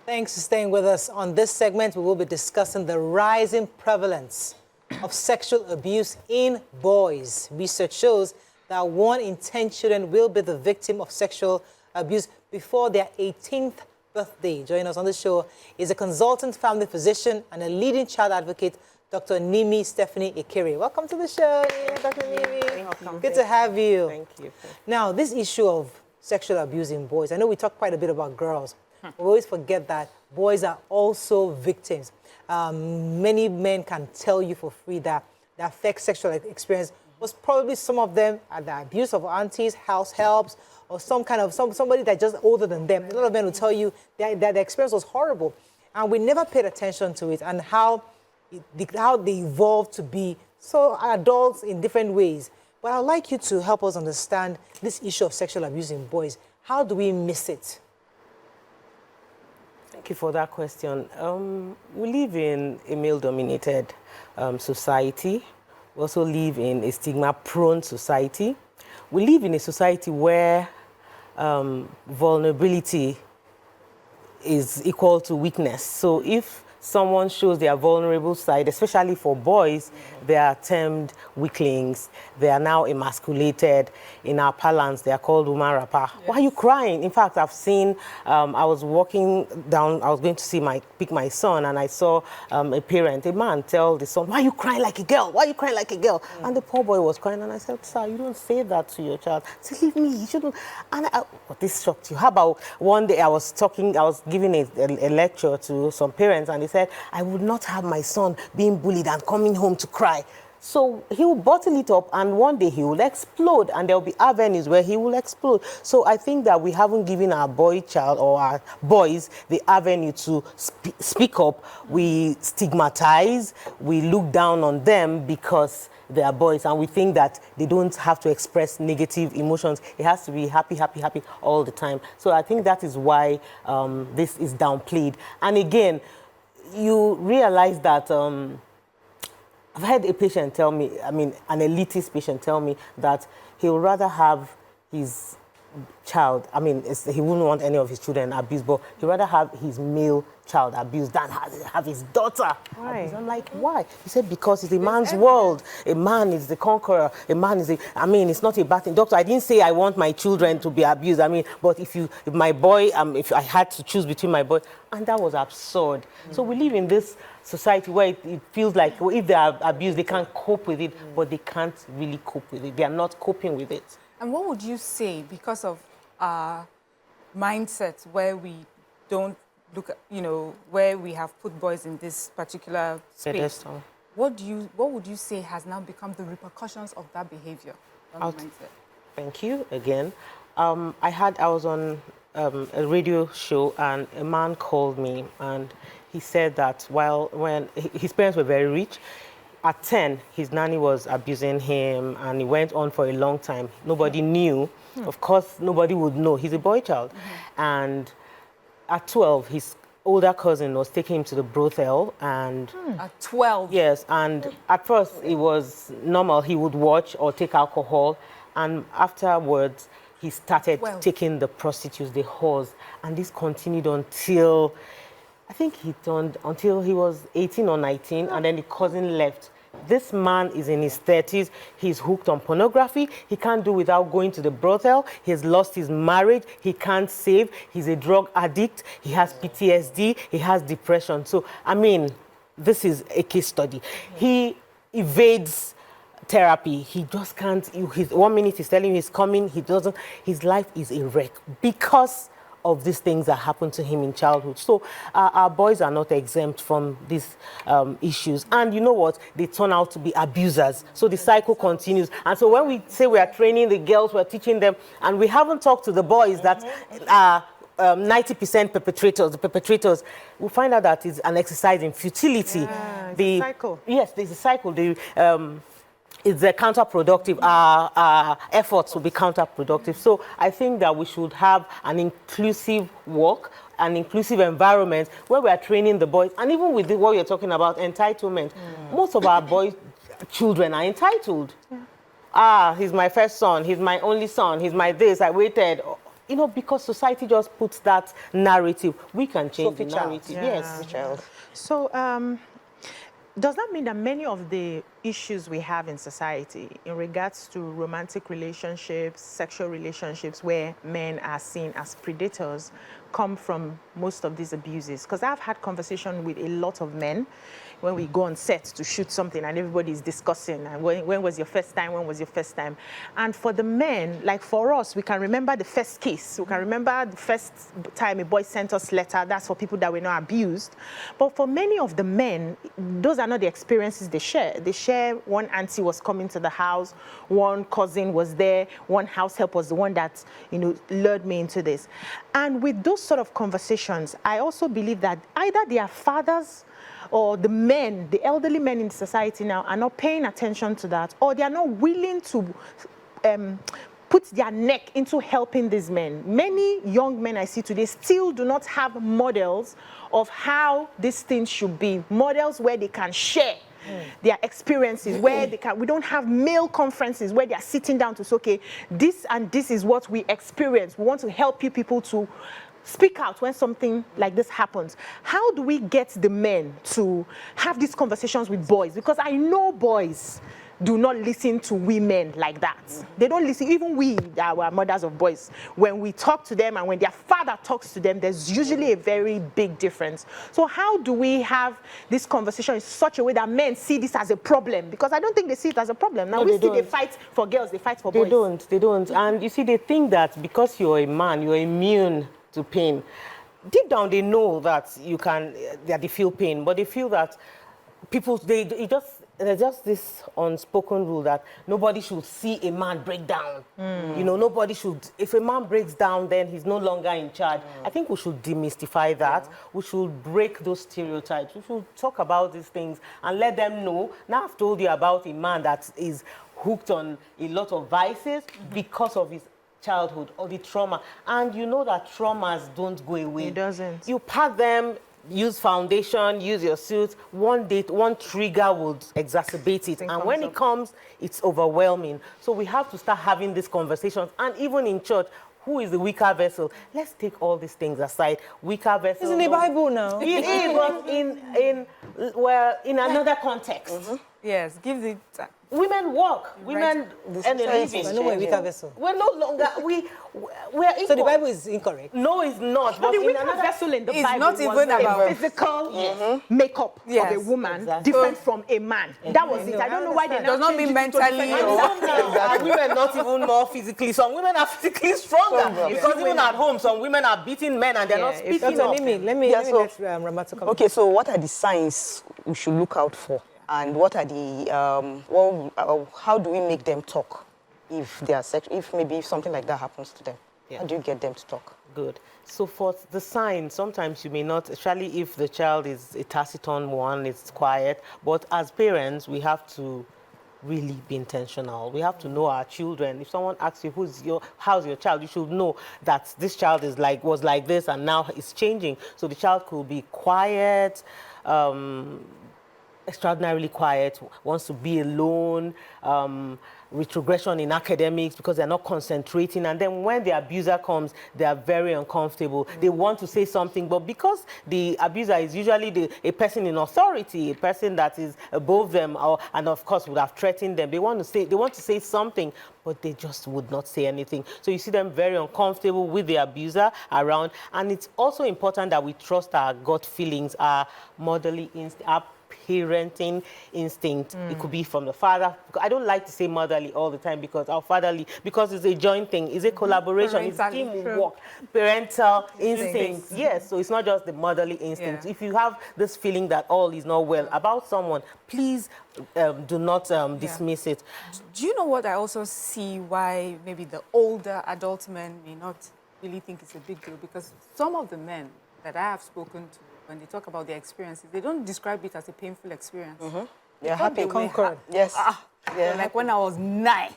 Thanks for staying with us. On this segment, we will be discussing the rising prevalence of sexual abuse in boys. Research shows that 1 in 10 children will be the victim of sexual abuse before their 18th birthday. Joining us on the show is a consultant family physician and a leading child advocate, Dr. Nimi Stephanie Ekere. Welcome to the show, Dr. Nimi. Welcome. Good to have you. Thank you. Now, this issue of sexual abuse in boys, I know we talk quite a bit about girls. We always forget that boys are also victims. Many men can tell you for free that the affect sexual experience was probably some of them at the abuse of aunties, house helps, or somebody that just older than them. A lot of men will tell you that the experience was horrible, and we never paid attention to it and how they evolved to be so adults in different ways. But I'd like you to help us understand this issue of sexual abuse in boys. How do we miss it? Thank you for that question. We live in a male-dominated society. We also live in a stigma-prone society. We live in a society where vulnerability is equal to weakness. So if someone shows their vulnerable side, especially for boys, they are termed weaklings. They are now emasculated. In our parlance, they are called woman rapper. Yes. Why are you crying? In fact, I've seen, I was walking down, I was going to pick my son, and I saw a parent, a man, tell the son, why are you crying like a girl? Why are you crying like a girl? Mm. And the poor boy was crying, and I said, sir, you don't say that to your child. I said, leave me, you shouldn't. And this shocked you. How about one day I was giving a lecture to some parents, and they said, I would not have my son being bullied and coming home to cry. So he will bottle it up, and one day he will explode, and there will be avenues where he will explode. So I think that we haven't given our boy child or our boys the avenue to speak up. We stigmatize, we look down on them because they are boys, and we think that they don't have to express negative emotions. It has to be happy, happy, happy all the time. So I think that is why this is downplayed. And again, you realize that I've had a patient tell me, an elitist patient tell me that he would rather have his child, he wouldn't want any of his children abused, but he'd rather have his male child abused than have his daughter abused. I'm like, why? He said, because it's a man's world. A man is the conqueror. A man is it's not a bad thing. Doctor, I didn't say I want my children to be abused. But if my boy, if I had to choose between my boy, and that was absurd. Mm. So we live in this society where it feels like if they are abused, they can't cope with it, but they can't really cope with it. They are not coping with it. And what would you say, because of our mindset where we don't look at, where we have put boys in this particular space, what would you say has now become the repercussions of that behavior? Mindset? Thank you again. I was on a radio show, and a man called me, and he said that when his parents were very rich, at 10, his nanny was abusing him, and it went on for a long time. Nobody knew. Of course, nobody would know. He's a boy child. And at 12, his older cousin was taking him to the brothel. And at 12? Yes, and at first, it was normal. He would watch or take alcohol. And afterwards, he started taking the prostitutes, the whores. And this continued until until he was 18 or 19, and then the cousin left. This man is in his 30s. He's hooked on pornography. He can't do without going to the brothel. He's lost his marriage. He can't save. He's a drug addict. He has PTSD. He has depression. So, this is a case study. He evades therapy. He just can't. 1 minute he's telling you he's coming. He doesn't. His life is a wreck because of these things that happened to him in childhood. So our boys are not exempt from these issues. And you know what? They turn out to be abusers. So the cycle continues. And so when we say we are training the girls, we're teaching them, and we haven't talked to the boys that are 90% perpetrators, the perpetrators, we find out that it's an exercise in futility. Yeah, it's a cycle. Yes, there's a cycle. It's counterproductive. Our efforts will be counterproductive. So I think that we should have an inclusive work, an inclusive environment where we are training the boys. And even with what you're talking about, entitlement, most of our boys, children are entitled. He's my first son. He's my only son. He's my this. I waited. you know, because society just puts that narrative, we can change the narrative. Yeah. Yes. Child. So, does that mean that many of the issues we have in society in regards to romantic relationships, sexual relationships where men are seen as predators come from most of these abuses? Because I've had conversation with a lot of men when we go on set to shoot something and everybody's discussing, and when was your first time, when was your first time? And for the men, like for us, we can remember the first kiss, we can remember the first time a boy sent us letter, that's for people that were not abused. But for many of the men, those are not the experiences they share. They share one auntie was coming to the house, one cousin was there, one house help was the one that, you know, lured me into this. And with those sort of conversations, I also believe that either their fathers or the men, the elderly men in society now are not paying attention to that, or they are not willing to put their neck into helping these men. Many young men I see today still do not have models of how these things should be, models where they can share their experiences, where they can, we don't have male conferences where they are sitting down to say, okay, this and this is what we experience. We want to help you people to speak out when something like this happens. How do we get the men to have these conversations with boys? Because I know boys do not listen to women like that. They don't listen. Even we, our mothers of boys, when we talk to them and when their father talks to them, there's usually a very big difference. So how do we have this conversation in such a way that men see this as a problem? Because I don't think they see it as a problem. Now No, we they see they don't. fight for girls, they fight for boys. They don't. And you see, they think that because you're a man, you're immune to pain. Deep down, they know that that they feel pain, but they feel that there's just this unspoken rule that nobody should see a man break down. You know, nobody should, if a man breaks down, then he's no longer in charge. I think we should demystify that. We should break those stereotypes. We should talk about these things and let them know. Now I've told you about a man that is hooked on a lot of vices because of his childhood or the trauma, and you know that traumas don't go away. It doesn't. You pat them, use foundation, use your suit. One trigger would exacerbate it, and when it comes, it's overwhelming. So we have to start having these conversations, and even in church. Who is the weaker vessel? Let's take all these things aside. Weaker vessel. It's in the Bible now. It is, but in another context. Yes, give the... Women work. Women earn a living. I know we're weaker vessel. We're no longer, we're equal. So the Bible is incorrect? No, it's not. But the in weaker another vessel in the It's Bible not was even about- a physical makeup of Yes. a woman Exactly. different from a man. That was it. I don't know why they now Does not changed mean it to mentally different- or- Are women not even more physically? Some women are physically stronger. Because even at home, some women are beating men and they're not speaking Dr. up. Nimi, let me let Ramatu come. Okay, so what are the signs we should look out for? And what are the, how do we make them talk if they are if something like that happens to them? Yeah. How do you get them to talk? Good. So for the sign, sometimes you may not, especially if the child is a taciturn one, it's quiet. But as parents, we have to really be intentional. We have to know our children. If someone asks you, how's your child, you should know that this child was like this and now it's changing. So the child could be quiet, extraordinarily quiet, wants to be alone, retrogression in academics because they're not concentrating. And then when the abuser comes, they are very uncomfortable. They want to say something, but because the abuser is usually a person in authority, a person that is above them, and of course would have threatened them, they want to say something, but they just would not say anything. So you see them very uncomfortable with the abuser around. And it's also important that we trust our gut feelings, our motherly instinct, our parenting instinct. It could be from the father. I don't like to say motherly all the time because it's a joint thing. It's a collaboration. It's teamwork. Parental instinct. Yes, so it's not just the motherly instinct. Yeah. If you have this feeling that all is not well about someone, please do not dismiss it. Do you know what I also see why maybe the older adult men may not really think it's a big deal? Because some of the men that I have spoken to, when they talk about their experiences, they don't describe it as a painful experience. They're happy. Concord. Yes. They're like, when I was 9,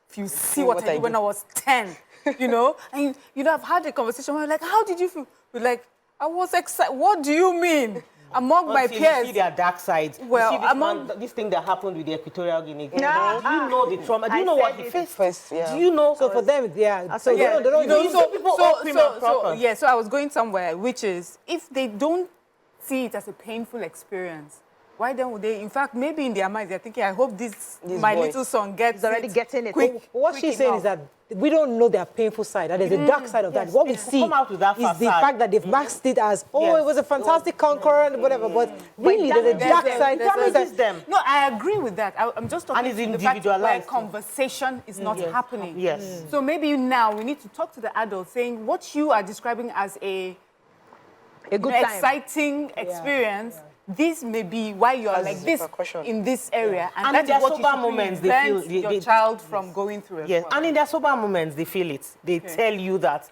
if you see what I did when I was 10, you know? And you'd have had a conversation where you're like, how did you feel? You're like, I was excited. What do you mean? among my Until peers. you see their dark sides. Well, you see this, among- this thing that happened with the Equatorial Guinea. Do No. you know the trauma? Do you know what he faced? First, yeah. Do you know? So for them, yeah. So Yeah, they don't you know, use so, people so, all prim and so, proper. yeah, so I was going somewhere, which is, if they don't see it as a painful experience, why then would they? In fact, maybe in their minds, they're thinking, I hope this my boy. little son gets already it getting it. quick. What quick she's saying enough. is that we don't know their painful side. That there's a dark side of that. What we see Come out with that is the facade. fact that they've masked it as, oh, Yes. it was a fantastic conqueror and whatever. But really, there's a dark side. Damages them. No, I agree with that. I'm just talking And it's to the fact where individualized. conversation is not happening. Yes. So maybe now we need to talk to the adults saying what you are describing as a A good you know, time. exciting experience. This may be why you are As like this repercussion. in this area, and, And that in is their what you sober should moments, they prevent feel- your child from going through as Yes, well. and in their sober moments, they feel it. They tell you that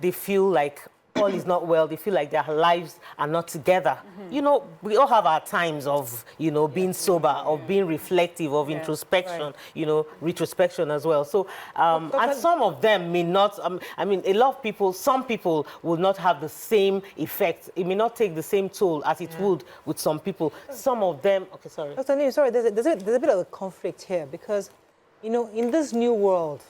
they feel like all is not well. They feel like their lives are not together. You know, we all have our times of, you know, being sober, of being reflective, of introspection, you know, retrospection as well. So, and some of them may not, I mean, a lot of people, some people will not have the same effect. It may not take the same toll as it would with some people. Some of them, okay, sorry. Dr. Nimi, sorry, there's a bit of a conflict here because, you know, in this new world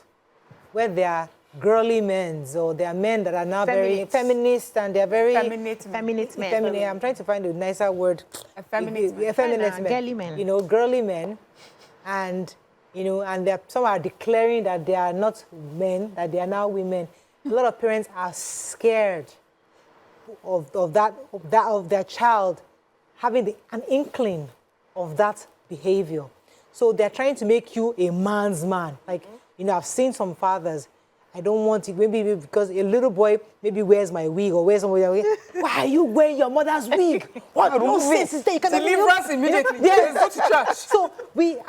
where there are girly men, or there are men that are now very feminist and they're very Feminine men. feminine. I'm trying to find a nicer word. Effeminate men. Effeminate men. Girly men. You know, girly men, and you know, and some are declaring that they are not men, that they are now women. A lot of parents are scared of their child having an inkling of that behavior. So they're trying to make you a man's man. Like, you know, I've seen some fathers. I don't want it, maybe because a little boy maybe wears my wig or wears somebody's wig. Why are you wearing your mother's wig? What nonsense is that? You cannot Deliverance immediately. Yes. Go to church. So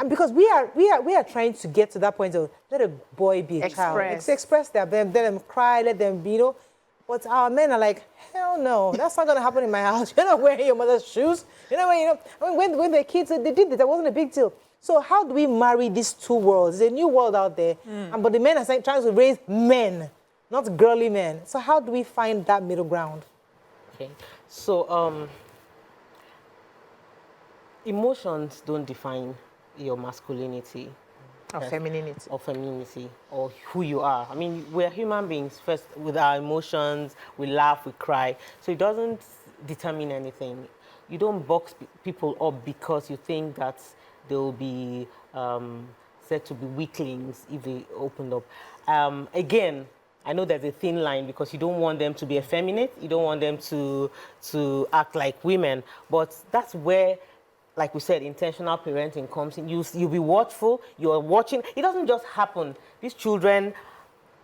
because we are trying to get to that point of let a boy be a child. Express them, let them cry, let them be, you know. But our men are like, hell no, that's not gonna happen in my house. You're not wearing your mother's shoes. You know, I mean, when the kids they did it, that wasn't a big deal. So how do we marry these two worlds? There's a new world out there, but the men are trying to raise men, not girly men. So how do we find that middle ground? Okay, so emotions don't define your masculinity Or femininity. or femininity or who you are. I mean, we're human beings first with our emotions. We laugh, we cry. So it doesn't determine anything. You don't box people up because you think that they'll be said to be weaklings if they opened up. Again, I know there's a thin line because you don't want them to be effeminate. You don't want them to act like women. But that's where, like we said, intentional parenting comes in. You'll be watchful. You're watching. It doesn't just happen. These children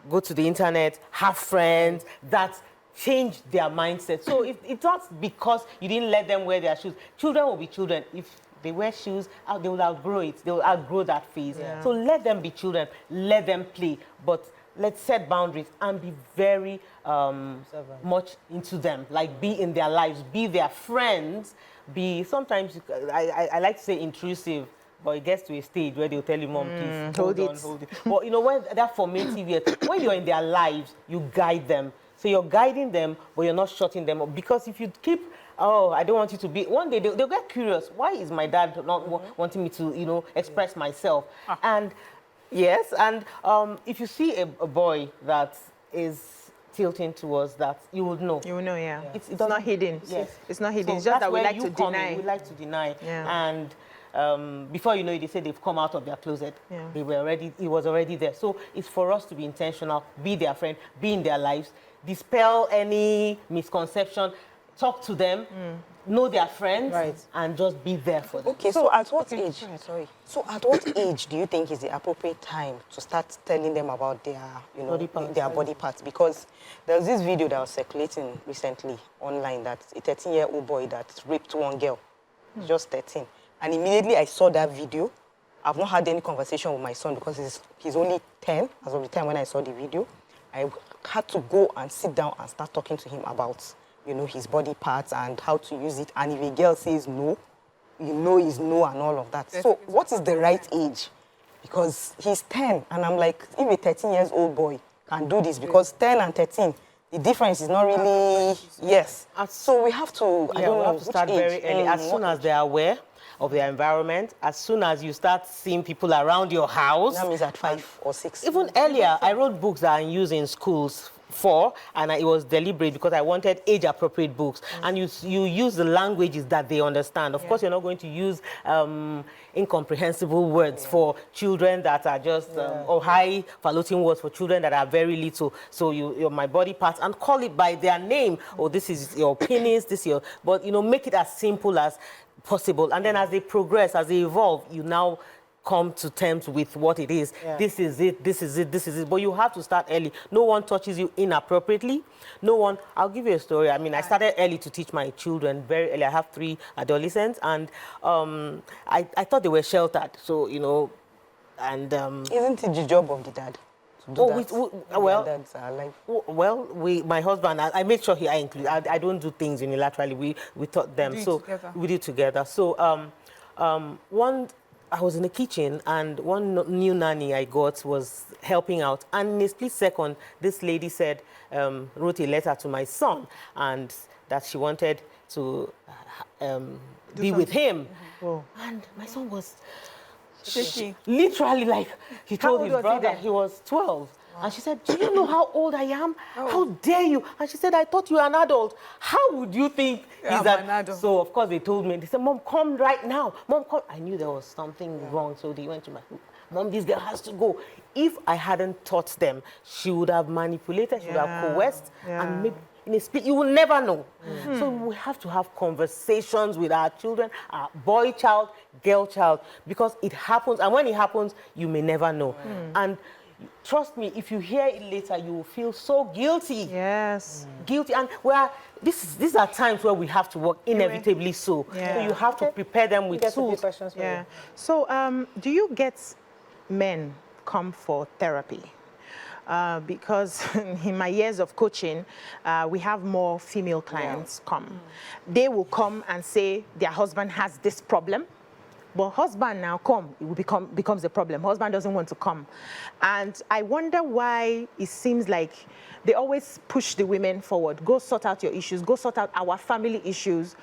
go to the internet, have friends that change their mindset. So it's not because you didn't let them wear their shoes. Children will be children. If they wear shoes, they will outgrow it. They will outgrow that phase. Yeah. So let them be children. Let them play. But let's set boundaries and be very much into them. Like, be in their lives. Be their friends. Be, sometimes, I like to say intrusive, but it gets to a stage where they'll tell you, Mom, please, hold it. But, you know, when that formative years, when you're in their lives, you guide them. So you're guiding them, but you're not shutting them up. Because if you keep, oh, I don't want you to be, one day they'll get curious. Why is my dad not wanting me to, you know, express myself? And yes, and if you see a boy that is tilting towards that, you would know. You will know, yeah. It's not hidden. Yes. It's not hidden. So It's just that we that's like where to you come deny. in. We like to deny. Yeah. And before you know it, they say they've come out of their closet. Yeah. They were already, it was already there. So it's for us to be intentional, be their friend, be in their lives, dispel any misconception, talk to them, know their friends, and just be there for them. Okay, so at what age? Sorry. So at what age do you think is the appropriate time to start telling them about their, you know, their body parts? Because there was this video that was circulating recently online that a 13-year-old boy that raped one girl, just 13, and immediately I saw that video. I've not had any conversation with my son because he's only 10 as of the time when I saw the video. I had to go and sit down and start talking to him about, you know, his body parts and how to use it. And if a girl says no, you know is no and all of that. So what is the right age? Because he's 10 and I'm like, if a 13-year-old boy can do this, because 10 and 13, the difference is not really, yes. So we have to, I don't we know, have to start which very age? early. As soon as they're aware of their environment, as soon as you start seeing people around your house. That means at 5 or 6. Even earlier, I wrote books that are in use in schools and it was deliberate because I wanted age-appropriate books. And you use the languages that they understand. Of course, you're not going to use incomprehensible words for children that are just, or high-falutin words for children that are very little. So you're my body parts, and call it by their name. Oh, this is your penis, this is your, but make it as simple as possible. And then as they progress, as they evolve, you now come to terms with what it is. This is it, this is it, this is it. But you have to start early. No one touches you inappropriately. No one, I'll give you a story. I mean, I started early to teach my children, very early. I have 3 adolescents, and I thought they were sheltered. So, and... Isn't it the job of the dad? My husband, I made sure I include. I don't do things unilaterally. We taught them. We do together. So I was in the kitchen, and one new nanny I got was helping out. And in a split second, this lady said, wrote a letter to my son, and that she wanted to be with him. And my son was literally like, he told his brother he was 12. And she said, do you know how old I am? How dare you? And she said, I thought you were an adult. How would you think he's an adult? So, of course, they told me. They said, Mom, come right now. Mom, come. I knew there was something wrong, so they went to my room. Mom, this girl has to go. If I hadn't taught them, she would have manipulated, she would have coerced, and maybe in a split, you will never know. So we have to have conversations with our children, our boy child, girl child, because it happens, and when it happens, you may never know. And trust me, if you hear it later, you will feel so guilty. Yes. Guilty. And these are times where we have to work inevitably so. So you have to prepare them with tools. So do you get men come for therapy? Because in my years of coaching, we have more female clients come. They will come and say their husband has this problem. But husband now it will becomes a problem. Husband doesn't want to come. And I wonder why it seems like they always push the women forward. Go sort out your issues. Go sort out our family issues.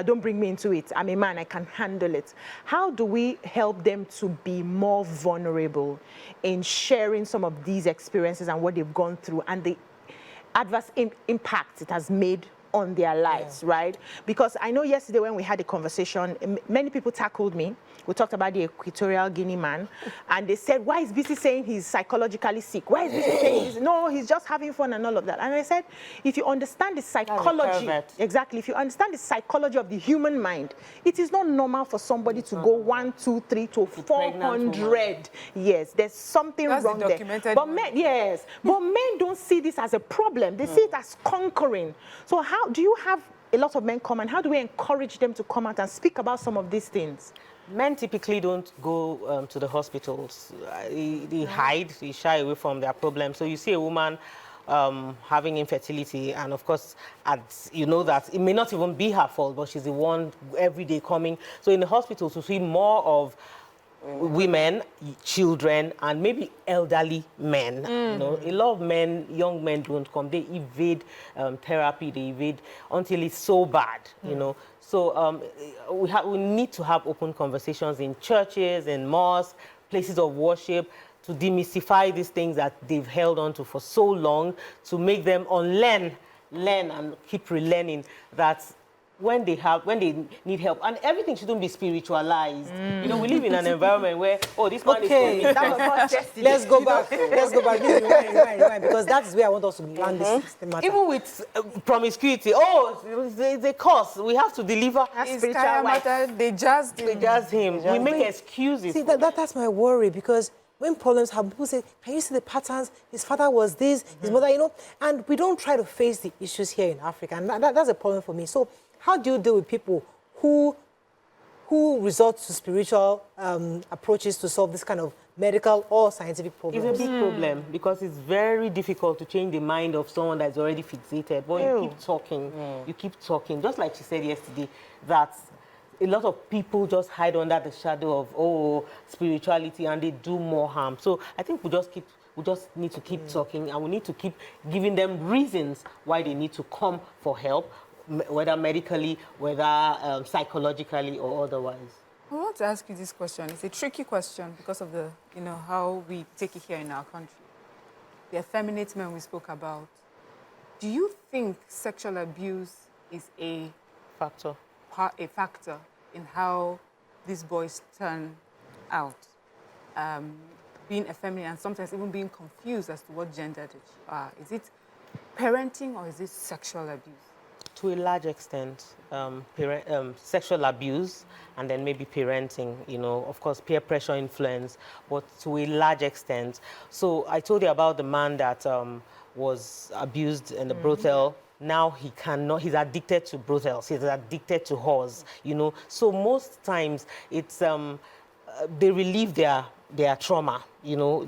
Don't bring me into it. I'm a man. I can handle it. How do we help them to be more vulnerable in sharing some of these experiences and what they've gone through and the adverse impact it has made on their lives, right? Because I know yesterday when we had a conversation, many people tackled me. We talked about the Equatorial Guinea man, and they said, why is BC saying he's psychologically sick? Why is BC saying no, he's just having fun and all of that? And I said, if you understand the psychology, exactly, if you understand the psychology of the human mind, it is not normal for somebody to go 1, 2, 3 to 400. Yes, there's something wrong there. But men, but men don't see this as a problem. They see it as conquering. So how do you have a lot of men come, and how do we encourage them to come out and speak about some of these things? Men typically don't go to the hospitals. They hide, they shy away from their problems. So you see a woman having infertility, and of course, you know that it may not even be her fault, but she's the one every day coming. So in the hospitals, we see more of women, children, and maybe elderly men. You know, a lot of men, young men don't come. They evade therapy. They evade until it's so bad. You know. So we need to have open conversations in churches, in mosques, places of worship, to demystify these things that they've held on to for so long, to make them learn and keep relearning that when they need help, and everything shouldn't be spiritualized. You know, we live in an environment where, this man is coming. Let's go back. Rewind, because that's where I want us to land this matter. Even with promiscuity, it's a curse. We have to deliver spiritual wife. They judge him. We make excuses. See, that's my worry, because when problems happen, people say, can you see the patterns? His father was this, his mother, you know, and we don't try to face the issues here in Africa, and that's a problem for me. So how do you deal with people who resort to spiritual approaches to solve this kind of medical or scientific problems? It's a big problem, because it's very difficult to change the mind of someone that's already fixated. But you keep talking, just like she said yesterday, that a lot of people just hide under the shadow of spirituality, and they do more harm. So I think we just keep We just need to keep talking, and we need to keep giving them reasons why they need to come for help, whether medically, whether psychologically, or otherwise. I want to ask you this question. It's a tricky question because of the, how we take it here in our country. The effeminate men we spoke about. Do you think sexual abuse is a Factor. factor in how these boys turn out? Being effeminate and sometimes even being confused as to what gender that you are. Is it parenting or is it sexual abuse? To a large extent, sexual abuse and then maybe parenting, of course, peer pressure influence, but to a large extent. So I told you about the man that was abused in the brothel. Now he cannot, he's addicted to brothels, he's addicted to whores, So most times it's, they relieve their trauma, through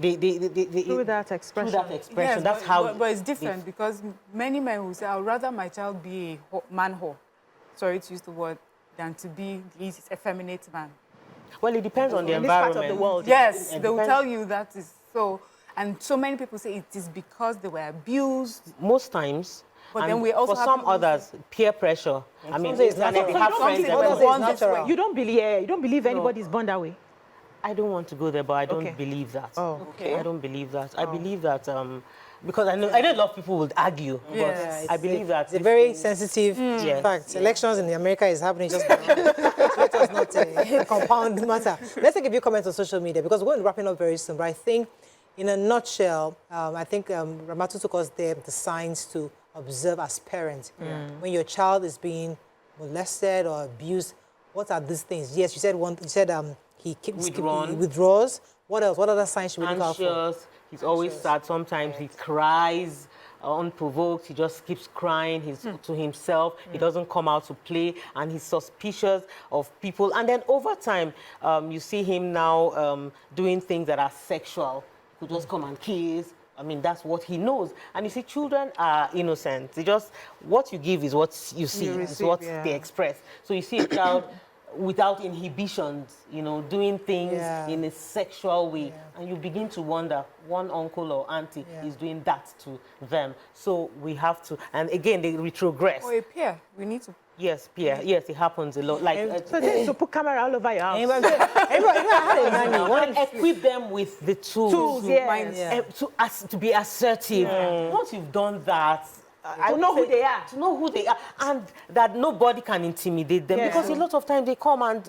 that expression. Through that expression. Yes, That's how. But it's different because many men will say, I'd rather my child be a man whore, sorry to use the word, than to be this effeminate man. Well, it depends on the In this environment. part of the world. Yes, they will tell you that is so. And so many people say it is because they were abused. Most times. But and then we also for have some people others, peer pressure. I mean, it's they natural. have So friends you that don't will- say it's natural. You don't believe anybody's born that way? I don't want to go there, but I don't Okay. believe that. Oh. Okay. I don't believe that. I believe that because I know a lot of people would argue, Yes. but I believe that It's a very sensitive Yes. fact. Elections in America is happening just now. So let us not compound matter. Let's take a few comments on social media because we're going to be wrapping up very soon. But I think, in a nutshell, I think Ramatu took us there the signs to observe as parents. When your child is being molested or abused, what are these things? Yes, you said he withdraws. What else? What other signs should we look out for? anxious. He's always sad. Sometimes he cries unprovoked. He just keeps crying. He's to himself. He doesn't come out to play, and he's suspicious of people. And then over time, you see him now doing things that are sexual. He could just come and kiss. I mean, that's what he knows. And you see, children are innocent. They just, what you give is what you see, is what they express. So you see a child without inhibitions, doing things in a sexual way. And you begin to wonder, one uncle or auntie is doing that to them. So we have to, and again, they retrogress. Or a peer, we need to. Yes, peer. Yes, it happens a lot. Like, So they put camera all over your house. and equip them with the tools to be assertive. Once you've done that, To know who they are. To know who they are, and that nobody can intimidate them. Because a lot of times they come and,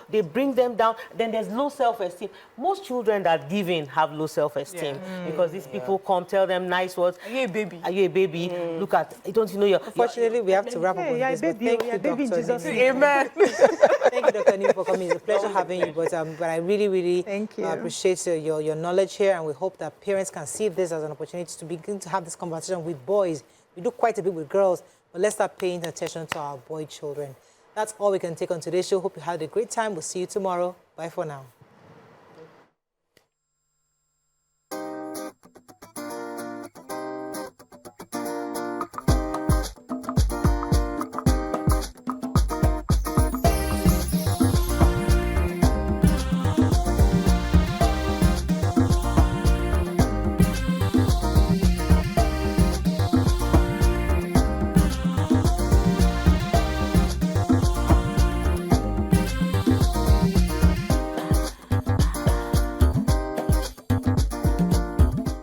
they bring them down. Then there's low self-esteem. Most children that give in have low self-esteem because these people come, tell them nice words. Are you a baby? Are you a baby? Look at, don't you know you're... Unfortunately, we have to wrap up with this. But thank you, baby in Dr. Jesus' Nimi. name. Amen. Thank you, Dr. Nimi, for coming. It's a pleasure having you. But I really, really Thank you. appreciate your knowledge here, and we hope that parents can see this as an opportunity to begin to have this conversation with boys. We do quite a bit with girls, but let's start paying attention to our boy children. That's all we can take on today's show. Hope you had a great time. We'll see you tomorrow. Bye for now.